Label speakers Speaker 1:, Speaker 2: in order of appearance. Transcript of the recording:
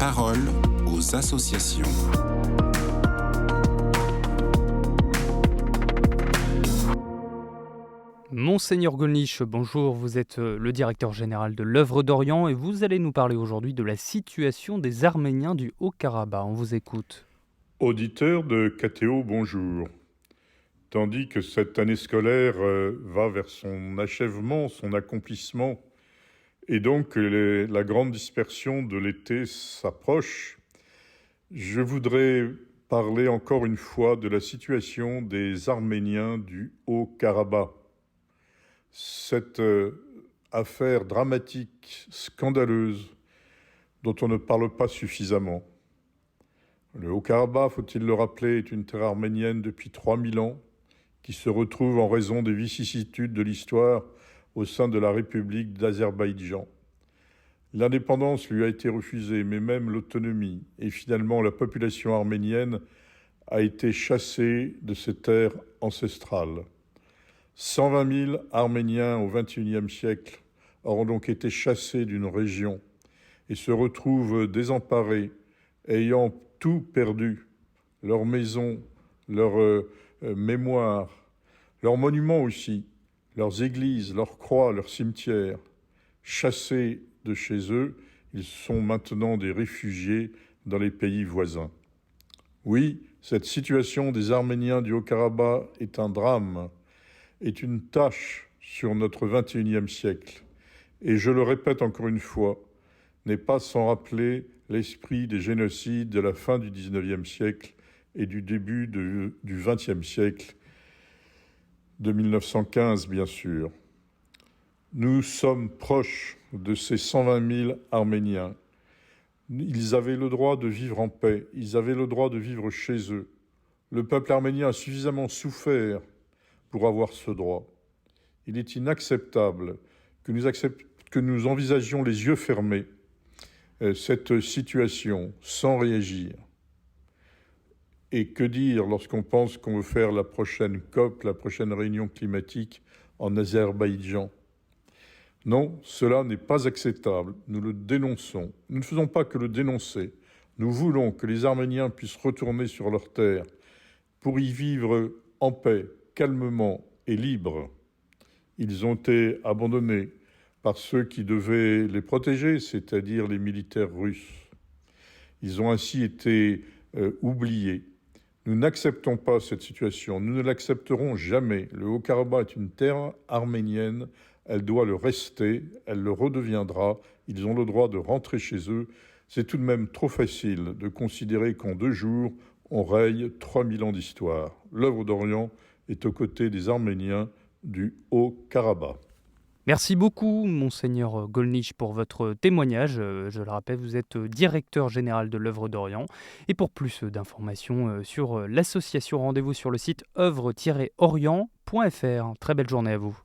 Speaker 1: parole aux associations.
Speaker 2: Monseigneur Gollnisch, bonjour, vous êtes le directeur général de l'Œuvre d'Orient et vous allez nous parler aujourd'hui de la situation des Arméniens du Haut-Karabakh. On vous écoute.
Speaker 3: Auditeurs de KTO, bonjour. Tandis que cette année scolaire va vers son achèvement, son accomplissement, et donc que la grande dispersion de l'été s'approche, je voudrais parler encore une fois de la situation des Arméniens du Haut-Karabakh. Cette affaire dramatique, scandaleuse, dont on ne parle pas suffisamment. Le Haut-Karabakh, faut-il le rappeler, est une terre arménienne depuis 3000 ans, qui se retrouve en raison des vicissitudes de l'histoire au sein de la République d'Azerbaïdjan. L'indépendance lui a été refusée, mais même l'autonomie, et finalement la population arménienne a été chassée de ses terres ancestrales. 120 000 Arméniens au XXIe siècle auront donc été chassés d'une région et se retrouvent désemparés, ayant tout perdu, leur maison, leur mémoire, leurs monuments aussi, leurs églises, leurs croix, leurs cimetières. Chassés de chez eux, ils sont maintenant des réfugiés dans les pays voisins. Oui, cette situation des Arméniens du Haut-Karabakh est un drame, est une tâche sur notre XXIe siècle. Et je le répète encore une fois, n'est pas sans rappeler l'esprit des génocides de la fin du XIXe siècle et du début du XXe siècle, de 1915 bien sûr. Nous sommes proches de ces 120 000 Arméniens. Ils avaient le droit de vivre en paix, ils avaient le droit de vivre chez eux. Le peuple arménien a suffisamment souffert pour avoir ce droit. Il est inacceptable que nous envisagions les yeux fermés cette situation sans réagir. Et que dire lorsqu'on pense qu'on veut faire la prochaine COP, la prochaine réunion climatique en Azerbaïdjan ? Non, cela n'est pas acceptable. Nous le dénonçons. Nous ne faisons pas que le dénoncer. Nous voulons que les Arméniens puissent retourner sur leur terre pour y vivre en paix, calmement et libres. Ils ont été abandonnés par ceux qui devaient les protéger, c'est-à-dire les militaires russes. Ils ont ainsi été oubliés. Nous n'acceptons pas cette situation, nous ne l'accepterons jamais. Le Haut-Karabakh est une terre arménienne, elle doit le rester, elle le redeviendra, ils ont le droit de rentrer chez eux. C'est tout de même trop facile de considérer qu'en 2 jours, on raye 3000 ans d'histoire. L'Œuvre d'Orient est aux côtés des Arméniens du Haut-Karabakh.
Speaker 2: Merci beaucoup, Monseigneur Gollnisch, pour votre témoignage. Je le rappelle, vous êtes directeur général de l'Œuvre d'Orient. Et pour plus d'informations sur l'association, rendez-vous sur le site œuvre-orient.fr. Très belle journée à vous.